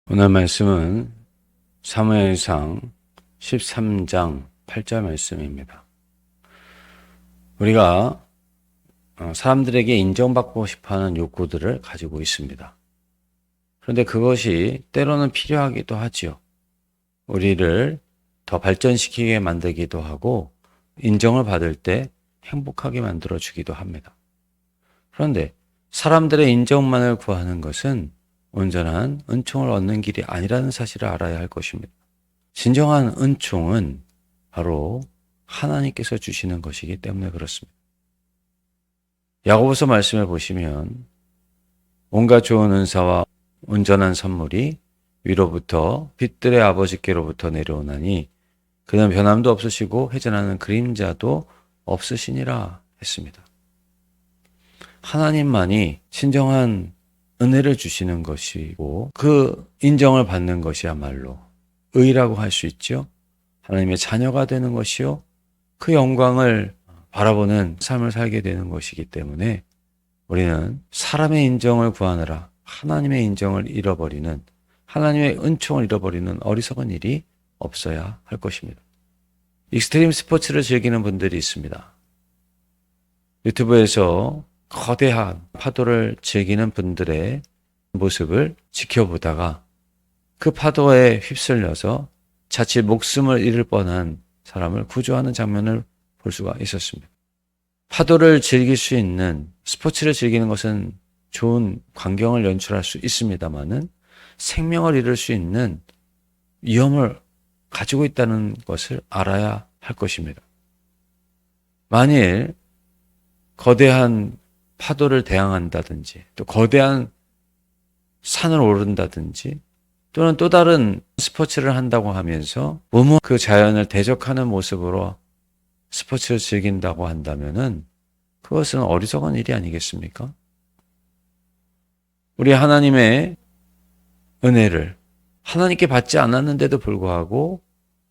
오늘 말씀은 사무엘상 13장 8절 말씀입니다. 우리가 사람들에게 인정받고 싶어하는 욕구들을 가지고 있습니다. 그런데 그것이 때로는 필요하기도 하지요. 우리를 더 발전시키게 만들기도 하고 인정을 받을 때 행복하게 만들어주기도 합니다. 그런데 사람들의 인정만을 구하는 것은 온전한 은총을 얻는 길이 아니라는 사실을 알아야 할 것입니다. 진정한 은총은 바로 하나님께서 주시는 것이기 때문에 그렇습니다. 야고보서 말씀을 보시면 온갖 좋은 은사와 온전한 선물이 위로부터 빛들의 아버지께로부터 내려오나니 그는 변함도 없으시고 회전하는 그림자도 없으시니라 했습니다. 하나님만이 진정한 은혜를 주시는 것이고 그 인정을 받는 것이야말로 의라고 할 수 있죠. 하나님의 자녀가 되는 것이요. 그 영광을 바라보는 삶을 살게 되는 것이기 때문에 우리는 사람의 인정을 구하느라 하나님의 인정을 잃어버리는, 하나님의 은총을 잃어버리는 어리석은 일이 없어야 할 것입니다. 익스트림 스포츠를 즐기는 분들이 있습니다. 유튜브에서 거대한 파도를 즐기는 분들의 모습을 지켜보다가 그 파도에 휩쓸려서 자칫 목숨을 잃을 뻔한 사람을 구조하는 장면을 볼 수가 있었습니다. 파도를 즐길 수 있는, 스포츠를 즐기는 것은 좋은 광경을 연출할 수 있습니다만은 생명을 잃을 수 있는 위험을 가지고 있다는 것을 알아야 할 것입니다. 만일 거대한 파도를 대항한다든지 또 거대한 산을 오른다든지 또는 또 다른 스포츠를 한다고 하면서 몸은 그 자연을 대적하는 모습으로 스포츠를 즐긴다고 한다면은 그것은 어리석은 일이 아니겠습니까? 우리 하나님의 은혜를 하나님께 받지 않았는데도 불구하고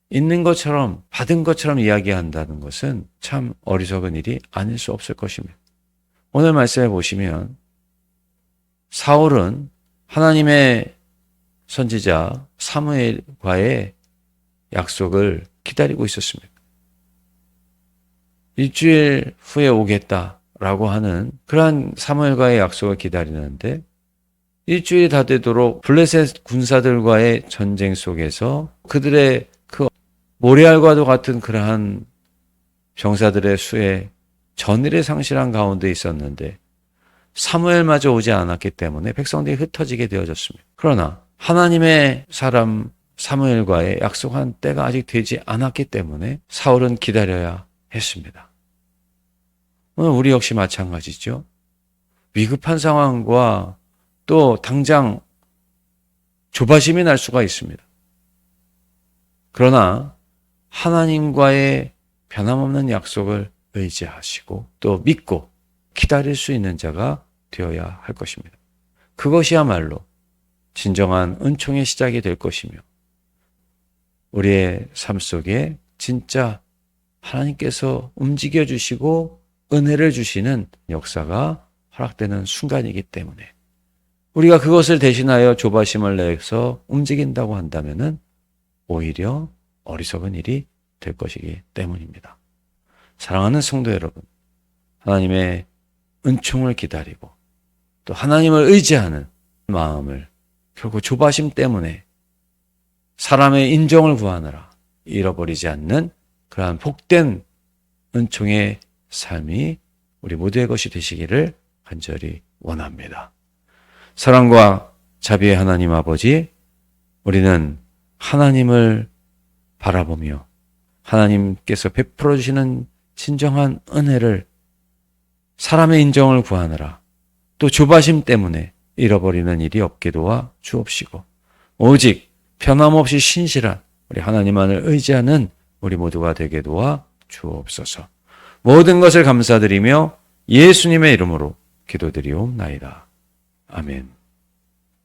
있는 것처럼 받은 것처럼 이야기한다는 것은 참 어리석은 일이 아닐 수 없을 것입니다. 오늘 말씀해 보시면 사울은 하나님의 선지자 사무엘과의 약속을 기다리고 있었습니다. 일주일 후에 오겠다라고 하는 그러한 사무엘과의 약속을 기다리는데 일주일이 다 되도록 블레셋 군사들과의 전쟁 속에서 그들의 그 모레알과도 같은 그러한 병사들의 수에 전의를 상실한 가운데 있었는데 사무엘마저 오지 않았기 때문에 백성들이 흩어지게 되어졌습니다. 그러나 하나님의 사람 사무엘과의 약속한 때가 아직 되지 않았기 때문에 사울은 기다려야 했습니다. 오늘 우리 역시 마찬가지죠. 위급한 상황과 또 당장 조바심이 날 수가 있습니다. 그러나 하나님과의 변함없는 약속을 의지하시고 또 믿고 기다릴 수 있는 자가 되어야 할 것입니다. 그것이야말로 진정한 은총의 시작이 될 것이며 우리의 삶 속에 진짜 하나님께서 움직여 주시고 은혜를 주시는 역사가 허락되는 순간이기 때문에 우리가 그것을 대신하여 조바심을 내서 움직인다고 한다면은 오히려 어리석은 일이 될 것이기 때문입니다. 사랑하는 성도 여러분, 하나님의 은총을 기다리고 또 하나님을 의지하는 마음을 결국 조바심 때문에 사람의 인정을 구하느라 잃어버리지 않는 그러한 복된 은총의 삶이 우리 모두의 것이 되시기를 간절히 원합니다. 사랑과 자비의 하나님 아버지, 우리는 하나님을 바라보며 하나님께서 베풀어 주시는 진정한 은혜를 사람의 인정을 구하느라 또 조바심 때문에 잃어버리는 일이 없게 도와 주옵시고 오직 변함없이 신실한 우리 하나님만을 의지하는 우리 모두가 되게 도와 주옵소서. 모든 것을 감사드리며 예수님의 이름으로 기도드리옵나이다. 아멘.